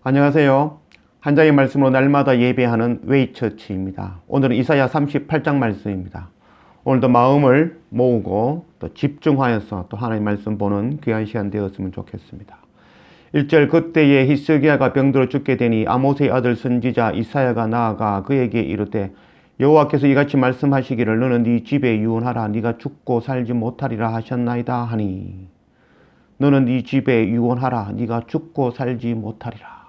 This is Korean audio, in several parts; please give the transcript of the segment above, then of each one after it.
안녕하세요. 한 장의 말씀으로 날마다 예배하는 웨이처치입니다. 오늘은 이사야 38장 말씀입니다. 오늘도 마음을 모으고 또 집중하여서 또 하나님의 말씀 보는 귀한 시간 되었으면 좋겠습니다. 1절 그때에 히스기야가 병들어 죽게 되니 아모스의 아들 선지자 이사야가 나아가 그에게 이르되 여호와께서 이같이 말씀하시기를 너는 네 집에 유언하라 네가 죽고 살지 못하리라 하셨나이다 하니 너는 네 집에 유언하라 네가 죽고 살지 못하리라.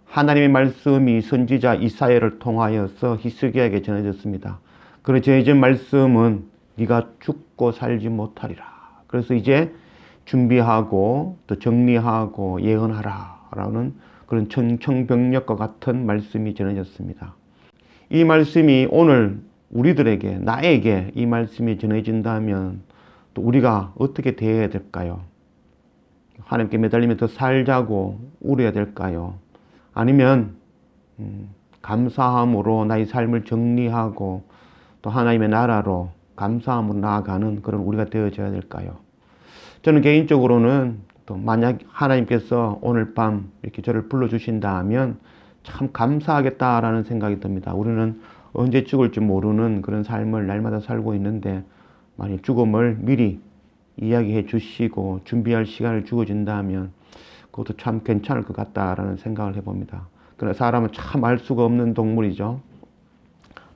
하나님의 말씀이 선지자 이사야를 통하여서 히스기야에게 전해졌습니다. 그런 전해진 말씀은 네가 죽고 살지 못하리라. 그래서 이제 준비하고 또 정리하고 예언하라 라는 그런 청천벽력과 같은 말씀이 전해졌습니다. 이 말씀이 오늘 우리들에게 나에게 이 말씀이 전해진다면 또 우리가 어떻게 대해야 될까요? 하나님께 매달리며 더 살자고 울어야 될까요? 아니면 감사함으로 나의 삶을 정리하고 또 하나님의 나라로 감사함으로 나아가는 그런 우리가 되어져야 될까요? 저는 개인적으로는 또 만약 하나님께서 오늘 밤 이렇게 저를 불러주신다면 참 감사하겠다라는 생각이 듭니다. 우리는 언제 죽을지 모르는 그런 삶을 날마다 살고 있는데 만약 죽음을 미리 이야기해 주시고 준비할 시간을 주어진다면 그것도 참 괜찮을 것 같다라는 생각을 해봅니다. 그러나 사람은 참 알 수가 없는 동물이죠.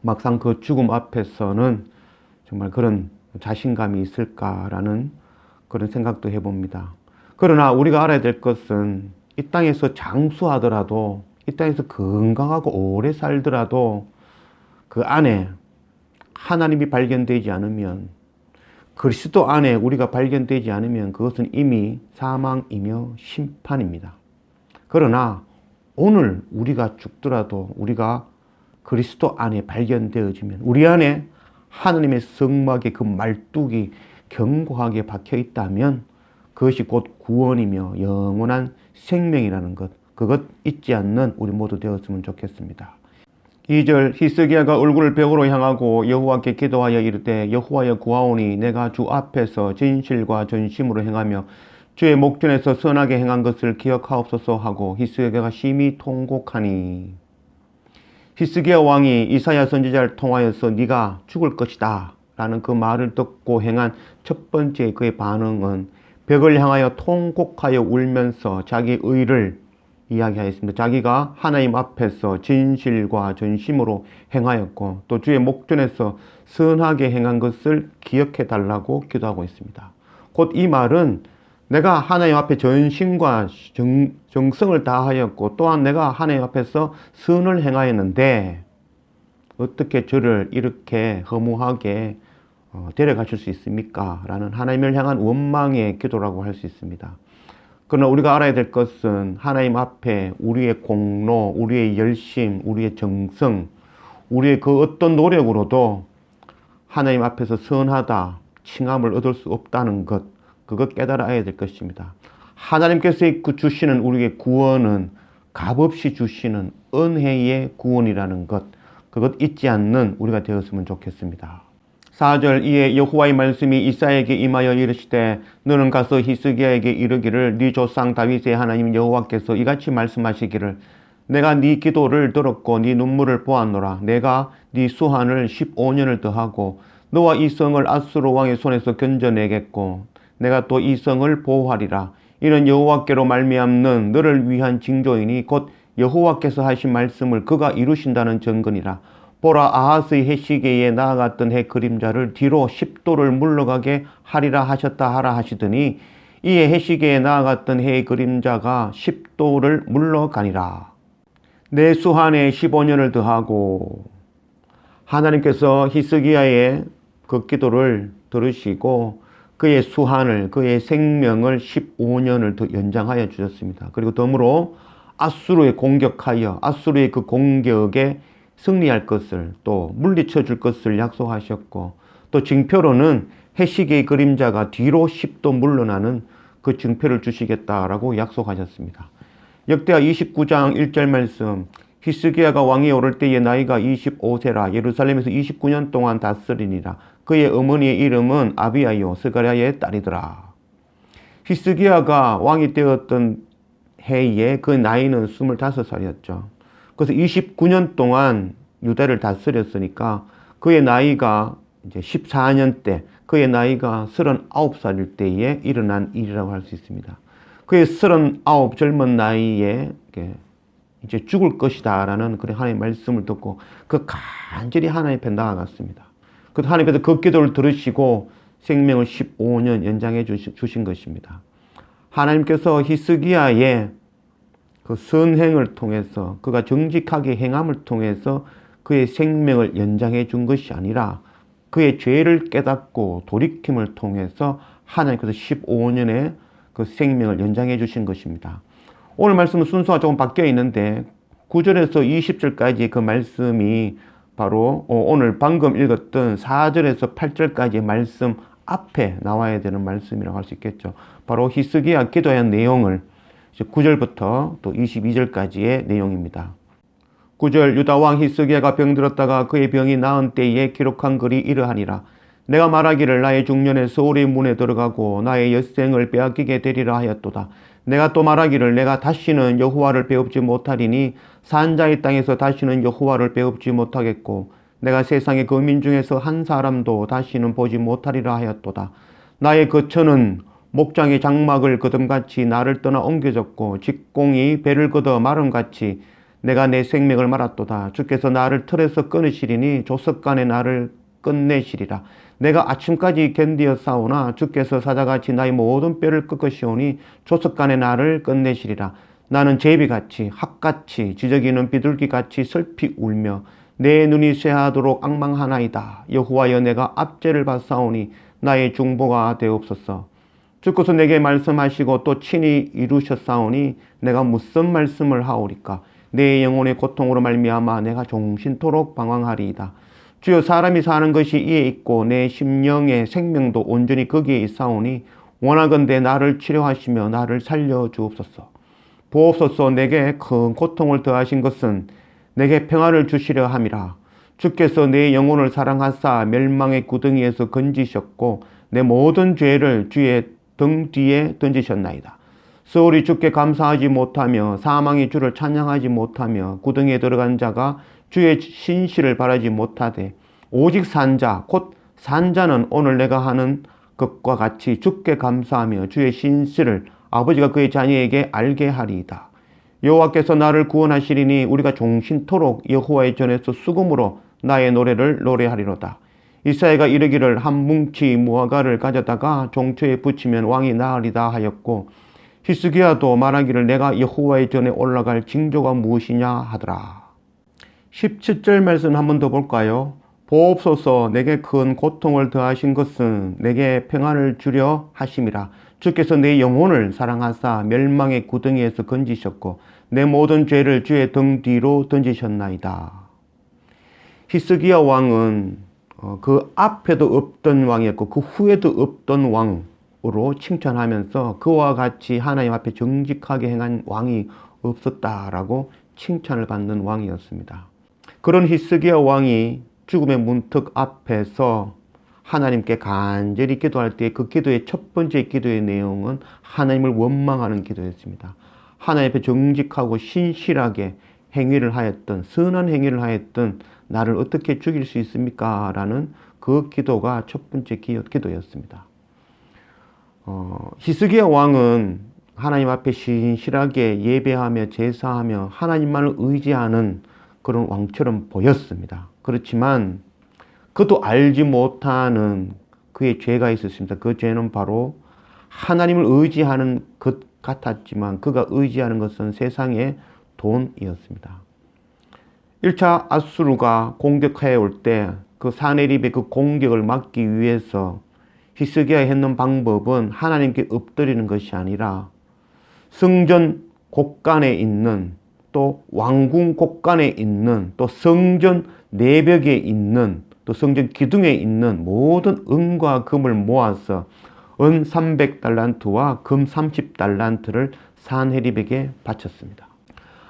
막상 그 죽음 앞에서는 정말 그런 자신감이 있을까라는 그런 생각도 해봅니다. 그러나 우리가 알아야 될 것은 이 땅에서 장수하더라도 이 땅에서 건강하고 오래 살더라도 그 안에 하나님이 발견되지 않으면 그리스도 안에 우리가 발견되지 않으면 그것은 이미 사망이며 심판입니다. 그러나 오늘 우리가 죽더라도 우리가 그리스도 안에 발견되어지면 우리 안에 하나님의 성막의 그 말뚝이 견고하게 박혀 있다면 그것이 곧 구원이며 영원한 생명이라는 것, 그것 잊지 않는 우리 모두 되었으면 좋겠습니다. 2절 히스기야가 얼굴을 벽으로 향하고 여호와께 기도하여 이르되 여호와여 구하오니 내가 주 앞에서 진실과 전심으로 행하며 주의 목전에서 선하게 행한 것을 기억하옵소서 하고 히스기야가 심히 통곡하니 히스기야 왕이 이사야 선지자를 통하여서 네가 죽을 것이다 라는 그 말을 듣고 행한 첫 번째 그의 반응은 벽을 향하여 통곡하여 울면서 자기 의를 이야기하였습니다. 자기가 하나님 앞에서 진실과 전심으로 행하였고 또 주의 목전에서 선하게 행한 것을 기억해 달라고 기도하고 있습니다. 곧 이 말은 내가 하나님 앞에 전심과 정성을 다하였고 또한 내가 하나님 앞에서 선을 행하였는데 어떻게 저를 이렇게 허무하게 데려가실 수 있습니까? 라는 하나님을 향한 원망의 기도라고 할 수 있습니다. 그러나 우리가 알아야 될 것은 하나님 앞에 우리의 공로, 우리의 열심, 우리의 정성, 우리의 그 어떤 노력으로도 하나님 앞에서 선하다, 칭함을 얻을 수 없다는 것, 그것 깨달아야 될 것입니다. 하나님께서 주시는 우리의 구원은 값없이 주시는 은혜의 구원이라는 것, 그것 잊지 않는 우리가 되었으면 좋겠습니다. 4절 이에 여호와의 말씀이 이사야에게 임하여 이르시되 너는 가서 히스기야에게 이르기를 네 조상 다윗의 하나님 여호와께서 이같이 말씀하시기를 내가 네 기도를 들었고 네 눈물을 보았노라. 내가 네 수한을 15년을 더하고 너와 이 성을 아수르 왕의 손에서 건져내겠고 내가 또 이 성을 보호하리라. 이는 여호와께로 말미암는 너를 위한 징조이니 곧 여호와께서 하신 말씀을 그가 이루신다는 증거니라. 보라 아하스의 해 시계에 나아갔던 해 그림자를 뒤로 10도를 물러가게 하리라 하셨다 하라 하시더니 이에 해 시계에 나아갔던 해의 그림자가 10도를 물러가니라. 내 수한에 15년을 더하고 하나님께서 히스기야의 그 기도를 들으시고 그의 수한을 그의 생명을 15년을 더 연장하여 주셨습니다. 그리고 덤으로 아수르에 공격하여 아수르의 그 공격에 승리할 것을 또 물리쳐 줄 것을 약속하셨고 또 징표로는 해시계의 그림자가 뒤로 10도 물러나는 그 징표를 주시겠다라고 약속하셨습니다. 역대하 29장 1절 말씀 히스기야가 왕위에 오를 때의 나이가 25세라 예루살렘에서 29년 동안 다스리니라. 그의 어머니의 이름은 아비야요 스가랴의 딸이더라. 히스기야가 왕이 되었던 해에 그 나이는 25살이었죠. 그래서 29년 동안 유다를 다스렸으니까 그의 나이가 이제 14년 때, 그의 나이가 39살일 때에 일어난 일이라고 할 수 있습니다. 그의 39 젊은 나이에 이제 죽을 것이다 라는 그런 하나님의 말씀을 듣고 그 간절히 하나님 앞에 나아갔습니다. 그래서 하나님께서 그 기도를 들으시고 생명을 15년 연장해 주신 것입니다. 하나님께서 히스기야의 그 선행을 통해서 그가 정직하게 행함을 통해서 그의 생명을 연장해 준 것이 아니라 그의 죄를 깨닫고 돌이킴을 통해서 하나님께서 15년의 그 생명을 연장해 주신 것입니다. 오늘 말씀은 순서가 조금 바뀌어 있는데 9절에서 20절까지 그 말씀이 바로 오늘 방금 읽었던 4절에서 8절까지의 말씀 앞에 나와야 되는 말씀이라고 할 수 있겠죠. 바로 히스기야 기도한 내용을 9절부터 또 22절까지의 내용입니다. 9절 유다 왕 히스기야가 병들었다가 그의 병이 나은 때에 기록한 글이 이러하니라. 내가 말하기를 나의 중년에 소울의 문에 들어가고 나의 여생을 빼앗기게 되리라 하였도다. 내가 또 말하기를 내가 다시는 여호와를 배웁지 못하리니 산자의 땅에서 다시는 여호와를 배웁지 못하겠고 내가 세상의 거민 중에서 한 사람도 다시는 보지 못하리라 하였도다. 나의 거처는 목장의 장막을 거둠같이 나를 떠나 옮겨졌고 직공이 배를 걷어 마름같이 내가 내 생명을 말았도다. 주께서 나를 틀에서 끊으시리니 조석간에 나를 끝내시리라. 내가 아침까지 견디어 싸우나 주께서 사자같이 나의 모든 뼈를 꺾으시오니 조석간에 나를 끝내시리라. 나는 제비같이 학같이 지저귀는 비둘기같이 슬피 울며 내 눈이 쇠하도록 앙망하나이다. 여호와여 내가 압제를 받사오니 나의 중보가 되옵소서. 주께서 내게 말씀하시고 또 친히 이루셨사오니 내가 무슨 말씀을 하오리까. 내 영혼의 고통으로 말미암아 내가 종신토록 방황하리이다. 주여 사람이 사는 것이 이에 있고 내 심령의 생명도 온전히 거기에 있사오니 원하건대 나를 치료하시며 나를 살려주옵소서. 보옵소서. 내게 큰 고통을 더하신 것은 내게 평화를 주시려 함이라. 주께서 내 영혼을 사랑하사 멸망의 구덩이에서 건지셨고 내 모든 죄를 주의 등 뒤에 던지셨나이다. 서울이 주께 감사하지 못하며 사망이 주를 찬양하지 못하며 구덩이에 들어간 자가 주의 신실을 바라지 못하되 오직 산자 곧 산자는 오늘 내가 하는 것과 같이 주께 감사하며 주의 신실을 아버지가 그의 자녀에게 알게 하리이다. 여호와께서 나를 구원하시리니 우리가 종신토록 여호와의 전에서 수금으로 나의 노래를 노래하리로다. 이사야가 이르기를 한 뭉치 무화과를 가져다가 종초에 붙이면 왕이 나으리다 하였고 히스기야도 말하기를 내가 여호와의 전에 올라갈 징조가 무엇이냐 하더라. 17절 말씀 한 번 더 볼까요? 보옵소서. 내게 큰 고통을 더하신 것은 내게 평안을 주려 하심이라. 주께서 내 영혼을 사랑하사 멸망의 구덩이에서 건지셨고 내 모든 죄를 주의 등 뒤로 던지셨나이다. 히스기야 왕은 그 앞에도 없던 왕이었고 그 후에도 없던 왕으로 칭찬하면서 그와 같이 하나님 앞에 정직하게 행한 왕이 없었다라고 칭찬을 받는 왕이었습니다. 그런 히스기야 왕이 죽음의 문턱 앞에서 하나님께 간절히 기도할 때 그 기도의 첫 번째 기도의 내용은 하나님을 원망하는 기도였습니다. 하나님 앞에 정직하고 신실하게 행위를 하였던 선한 행위를 하였던 나를 어떻게 죽일 수 있습니까? 라는 그 기도가 첫 번째 기도였습니다. 히스기야 왕은 하나님 앞에 신실하게 예배하며 제사하며 하나님만을 의지하는 그런 왕처럼 보였습니다. 그렇지만 그도 알지 못하는 그의 죄가 있었습니다. 그 죄는 바로 하나님을 의지하는 것 같았지만 그가 의지하는 것은 세상의 돈이었습니다. 1차 아수르가 공격해 올 때 그 사네립의 그 공격을 막기 위해서 히스기야가 했는 방법은 하나님께 엎드리는 것이 아니라 성전 곳간에 있는 또 왕궁 곳간에 있는 또 성전 내벽에 있는 또 성전 기둥에 있는 모든 은과 금을 모아서 은 300달란트와 금 30달란트를 산헤립에게 바쳤습니다.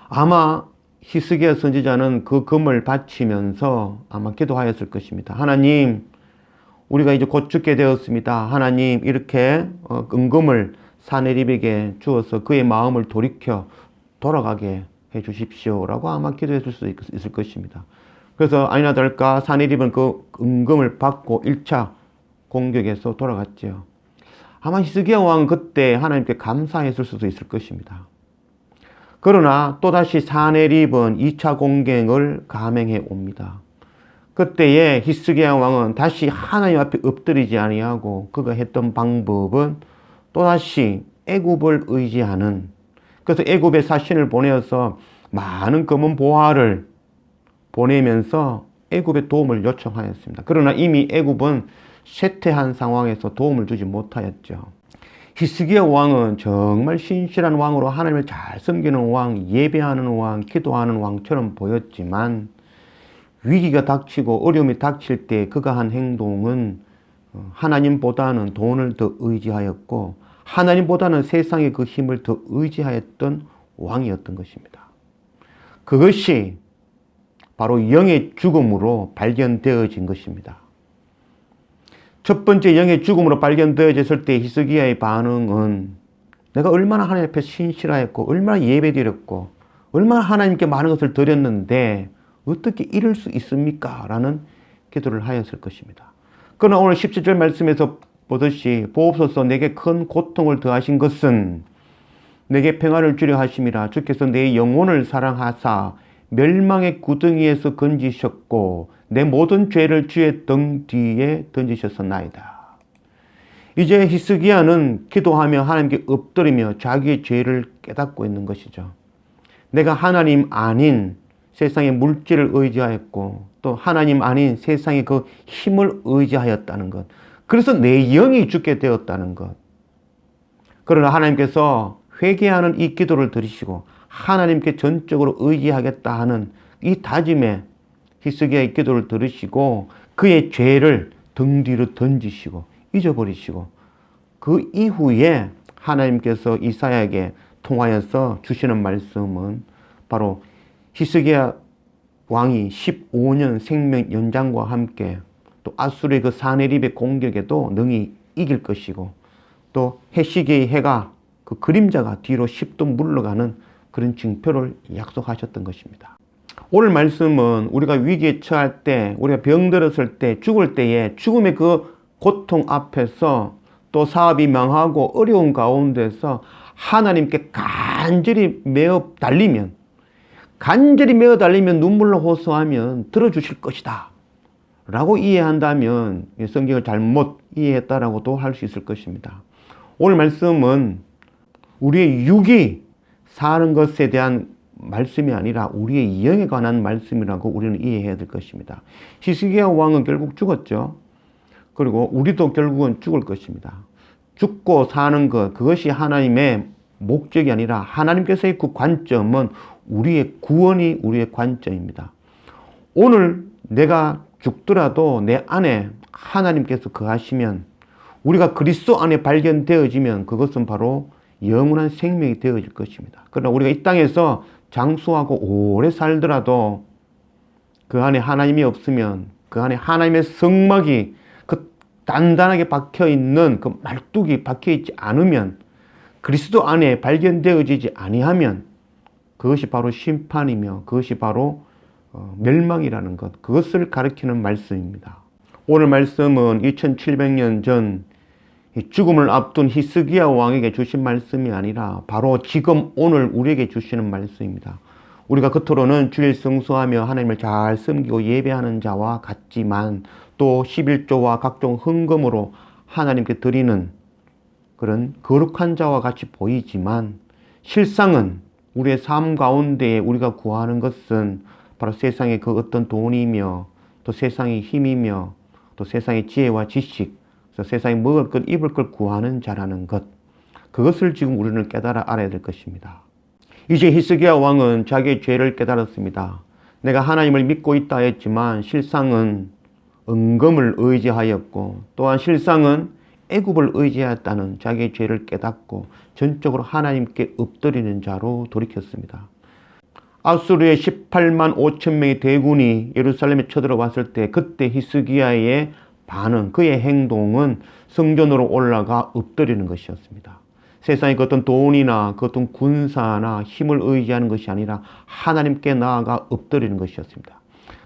아마 히스기야 선지자는 그 금을 바치면서 아마 기도하였을 것입니다. 하나님, 우리가 이제 곧 죽게 되었습니다. 하나님, 이렇게 은금을 사내립에게 주어서 그의 마음을 돌이켜 돌아가게 해 주십시오라고 아마 기도했을 수 있을 것입니다. 그래서 아니나 다를까 사내립은 그 은금을 받고 1차 공격에서 돌아갔지요. 아마 히스기야 왕은 그때 하나님께 감사했을 수도 있을 것입니다. 그러나 또다시 사내립은 2차 공격을 감행해 옵니다. 그때에 히스기야 왕은 다시 하나님 앞에 엎드리지 아니하고 그가 했던 방법은 또다시 애굽을 의지하는, 그래서 애굽에 사신을 보내어서 많은 검은 보화를 보내면서 애굽에 도움을 요청하였습니다. 그러나 이미 애굽은 쇠퇴한 상황에서 도움을 주지 못하였죠. 히스기야 왕은 정말 신실한 왕으로 하나님을 잘 섬기는 왕, 예배하는 왕, 기도하는 왕처럼 보였지만 위기가 닥치고 어려움이 닥칠 때 그가 한 행동은 하나님보다는 돈을 더 의지하였고 하나님보다는 세상의 그 힘을 더 의지하였던 왕이었던 것입니다. 그것이 바로 영의 죽음으로 발견되어진 것입니다. 첫 번째 영의 죽음으로 발견되어졌을 때 히스기야의 반응은 내가 얼마나 하나님 앞에 신실하였고 얼마나 예배드렸고 얼마나 하나님께 많은 것을 드렸는데 어떻게 이럴 수 있습니까? 라는 기도를 하였을 것입니다. 그러나 오늘 17절 말씀에서 보듯이 보옵소서 내게 큰 고통을 더하신 것은 내게 평안을 주려 하심이라. 주께서 내 영혼을 사랑하사 멸망의 구덩이에서 건지셨고 내 모든 죄를 주의 등 뒤에 던지셨었나이다. 이제 히스기야는 기도하며 하나님께 엎드리며 자기의 죄를 깨닫고 있는 것이죠. 내가 하나님 아닌 세상의 물질을 의지하였고 또 하나님 아닌 세상의 그 힘을 의지하였다는 것. 그래서 내 영이 죽게 되었다는 것. 그러나 하나님께서 회개하는 이 기도를 들으시고 하나님께 전적으로 의지하겠다 하는 이 다짐에 히스기야의 기도를 들으시고 그의 죄를 등 뒤로 던지시고 잊어버리시고 그 이후에 하나님께서 이사야에게 통하여서 주시는 말씀은 바로 히스기야 왕이 15년 생명 연장과 함께 또 아수르의 그 사내립의 공격에도 능히 이길 것이고 또 해시계의 해가 그 그림자가 뒤로 10도 물러가는 그런 징표를 약속하셨던 것입니다. 오늘 말씀은 우리가 위기에 처할 때, 우리가 병들었을 때, 죽을 때에 죽음의 그 고통 앞에서 또 사업이 망하고 어려운 가운데서 하나님께 간절히 매어 달리면 눈물로 호소하면 들어주실 것이다 라고 이해한다면 성경을 잘못 이해했다라고도 할 수 있을 것입니다. 오늘 말씀은 우리의 육이 사는 것에 대한 말씀이 아니라 우리의 영에 관한 말씀이라고 우리는 이해해야 될 것입니다. 히스기야 왕은 결국 죽었죠. 그리고 우리도 결국은 죽을 것입니다. 죽고 사는 것, 그것이 하나님의 목적이 아니라 하나님께서의 그 관점은 우리의 구원이 우리의 관점입니다. 오늘 내가 죽더라도 내 안에 하나님께서 거하시면 우리가 그리스도 안에 발견되어지면 그것은 바로 영원한 생명이 되어질 것입니다. 그러나 우리가 이 땅에서 장수하고 오래 살더라도 그 안에 하나님이 없으면 그 안에 하나님의 성막이 그 단단하게 박혀있는 그 말뚝이 박혀있지 않으면 그리스도 안에 발견되어지지 아니하면 그것이 바로 심판이며 그것이 바로 멸망이라는 것, 그것을 가리키는 말씀입니다. 오늘 말씀은 2700년 전 죽음을 앞둔 히스기야 왕에게 주신 말씀이 아니라 바로 지금 오늘 우리에게 주시는 말씀입니다. 우리가 겉으로는 주일 성수하며 하나님을 잘 섬기고 예배하는 자와 같지만 또 11조와 각종 헌금으로 하나님께 드리는 그런 거룩한 자와 같이 보이지만 실상은 우리의 삶 가운데 우리가 구하는 것은 바로 세상의 그 어떤 돈이며 또 세상의 힘이며 또 세상의 지혜와 지식, 세상에 먹을 것, 입을 것 구하는 자라는 것, 그것을 지금 우리는 깨달아 알아야 될 것입니다. 이제 히스기야 왕은 자기의 죄를 깨달았습니다. 내가 하나님을 믿고 있다 했지만 실상은 은금을 의지하였고 또한 실상은 애굽을 의지하였다는 자기의 죄를 깨닫고 전적으로 하나님께 엎드리는 자로 돌이켰습니다. 아수르의 18만 5천 명의 대군이 예루살렘에 쳐들어왔을 때 그때 히스기야의 반응, 그의 행동은 성전으로 올라가 엎드리는 것이었습니다. 세상의 그 어떤 돈이나 그 어떤 군사나 힘을 의지하는 것이 아니라 하나님께 나아가 엎드리는 것이었습니다.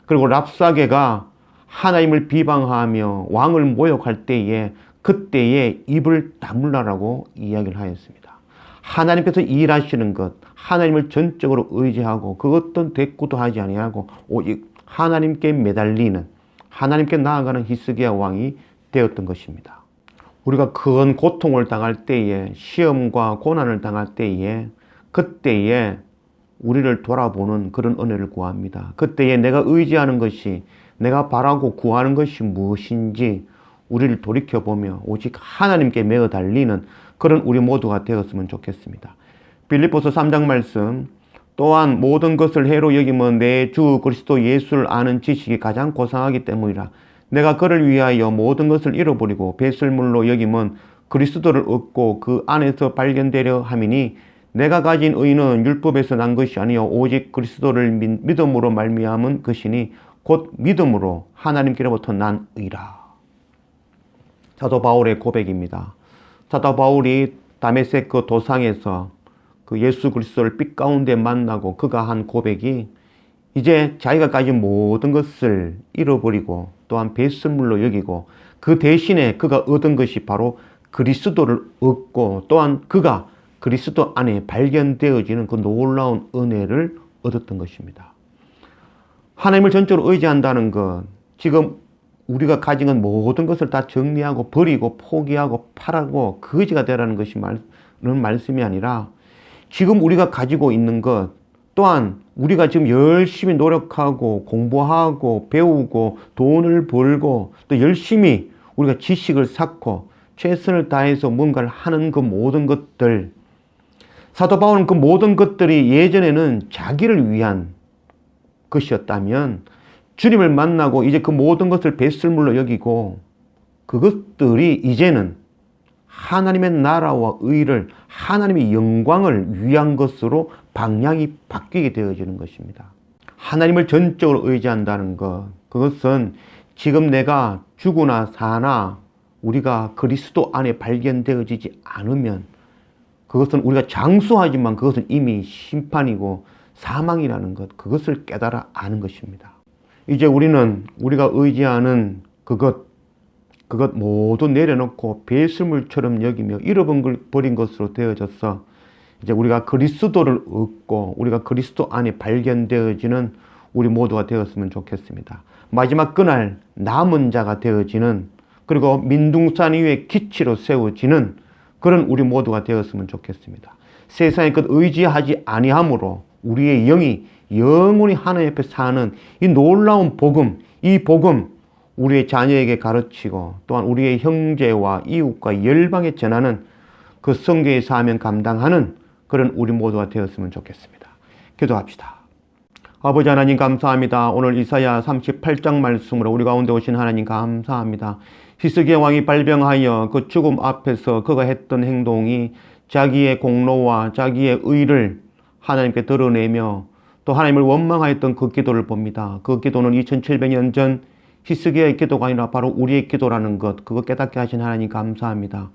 그리고 랍사게가 하나님을 비방하며 왕을 모욕할 때에 그때에 입을 다물라라고 이야기를 하였습니다. 하나님께서 일하시는 것, 하나님을 전적으로 의지하고 그 어떤 대꾸도 하지 아니하고 오직 하나님께 매달리는, 하나님께 나아가는 히스기야 왕이 되었던 것입니다. 우리가 큰 고통을 당할 때에, 시험과 고난을 당할 때에, 그때에 우리를 돌아보는 그런 은혜를 구합니다. 그때에 내가 의지하는 것이, 내가 바라고 구하는 것이 무엇인지 우리를 돌이켜보며 오직 하나님께 매어 달리는 그런 우리 모두가 되었으면 좋겠습니다. 빌립보서 3장 말씀, 또한 모든 것을 해로 여기면 내 주 그리스도 예수를 아는 지식이 가장 고상하기 때문이라. 내가 그를 위하여 모든 것을 잃어버리고 배설물로 여기면 그리스도를 얻고 그 안에서 발견되려 함이니 내가 가진 의는 율법에서 난 것이 아니요 오직 그리스도를 믿음으로 말미암은 것이니 곧 믿음으로 하나님께로부터 난 의라. 사도 바울의 고백입니다. 사도 바울이 다메섹 도상에서 그 예수 그리스도를 빛 가운데 만나고 그가 한 고백이 이제 자기가 가진 모든 것을 잃어버리고 또한 배설물로 여기고 그 대신에 그가 얻은 것이 바로 그리스도를 얻고 또한 그가 그리스도 안에 발견되어지는 그 놀라운 은혜를 얻었던 것입니다. 하나님을 전적으로 의지한다는 것, 지금 우리가 가진 건 모든 것을 다 정리하고 버리고 포기하고 팔고 거지가 되라는 것이 말씀이 아니라 지금 우리가 가지고 있는 것 또한 우리가 지금 열심히 노력하고 공부하고 배우고 돈을 벌고 또 열심히 우리가 지식을 쌓고 최선을 다해서 뭔가를 하는 그 모든 것들, 사도 바울은 그 모든 것들이 예전에는 자기를 위한 것이었다면 주님을 만나고 이제 그 모든 것을 배설물로 여기고 그것들이 이제는 하나님의 나라와 의를, 하나님의 영광을 위한 것으로 방향이 바뀌게 되어지는 것입니다. 하나님을 전적으로 의지한다는 것, 그것은 지금 내가 죽으나 사나 우리가 그리스도 안에 발견되어지지 않으면 그것은 우리가 장수하지만 그것은 이미 심판이고 사망이라는 것, 그것을 깨달아 아는 것입니다. 이제 우리는 우리가 의지하는 그것 모두 내려놓고 배설물처럼 여기며 잃어버린 것으로 되어져서 이제 우리가 그리스도를 얻고 우리가 그리스도 안에 발견되어지는 우리 모두가 되었으면 좋겠습니다. 마지막 그날 남은 자가 되어지는, 그리고 민둥산 위에 기치로 세워지는 그런 우리 모두가 되었으면 좋겠습니다. 세상의 것 의지하지 아니함으로 우리의 영이 영원히 하나님 앞에 사는 이 놀라운 복음, 이 복음 우리의 자녀에게 가르치고 또한 우리의 형제와 이웃과 열방에 전하는 그 선교의 사명 감당하는 그런 우리 모두가 되었으면 좋겠습니다. 기도합시다. 아버지 하나님 감사합니다. 오늘 이사야 38장 말씀으로 우리 가운데 오신 하나님 감사합니다. 히스기야 왕이 발병하여 그 죽음 앞에서 그가 했던 행동이 자기의 공로와 자기의 의를 하나님께 드러내며 또 하나님을 원망하였던 그 기도를 봅니다. 그 기도는 2700년 전 히스기야의 기도가 아니라 바로 우리의 기도라는 것, 그거 깨닫게 하신 하나님 감사합니다.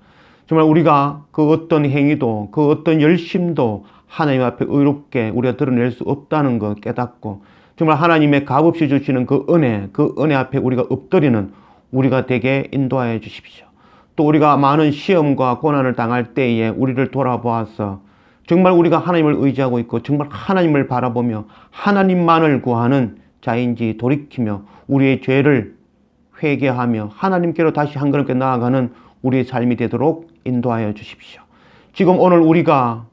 정말 우리가 그 어떤 행위도 그 어떤 열심도 하나님 앞에 의롭게 우리가 드러낼 수 없다는 것 깨닫고 정말 하나님의 값없이 주시는 그 은혜 앞에 우리가 엎드리는 우리가 되게 인도하여 주십시오. 또 우리가 많은 시험과 고난을 당할 때에 우리를 돌아보아서 정말 우리가 하나님을 의지하고 있고 정말 하나님을 바라보며 하나님만을 구하는 자인지 돌이키며 우리의 죄를 회개하며 하나님께로 다시 한 걸음께 나아가는 우리의 삶이 되도록 인도하여 주십시오. 지금 오늘 우리가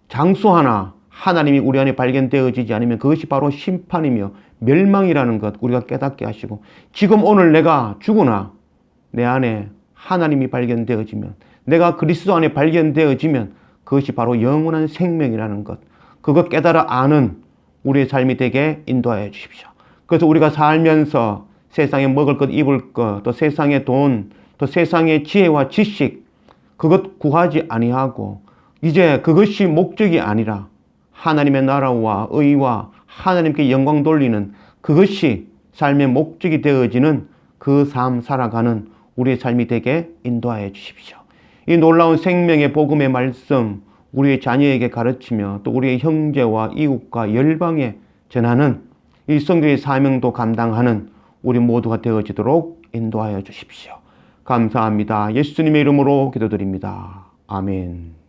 장수하나 하나님이 우리 안에 발견되어지지 않으면 그것이 바로 심판이며 멸망이라는 것 우리가 깨닫게 하시고, 지금 오늘 내가 죽으나 내 안에 하나님이 발견되어지면, 내가 그리스도 안에 발견되어지면 그것이 바로 영원한 생명이라는 것, 그거 깨달아 아는 우리의 삶이 되게 인도하여 주십시오. 그래서 우리가 살면서 세상에 먹을 것, 입을 것, 또 세상의 돈, 또 세상의 지혜와 지식, 그것 구하지 아니하고 이제 그것이 목적이 아니라 하나님의 나라와 의와 하나님께 영광 돌리는 그것이 삶의 목적이 되어지는 그 삶 살아가는 우리의 삶이 되게 인도하여 주십시오. 이 놀라운 생명의 복음의 말씀 우리의 자녀에게 가르치며 또 우리의 형제와 이웃과 열방에 전하는 이 선교의 사명도 감당하는 우리 모두가 되어지도록 인도하여 주십시오. 감사합니다. 예수님의 이름으로 기도드립니다. 아멘.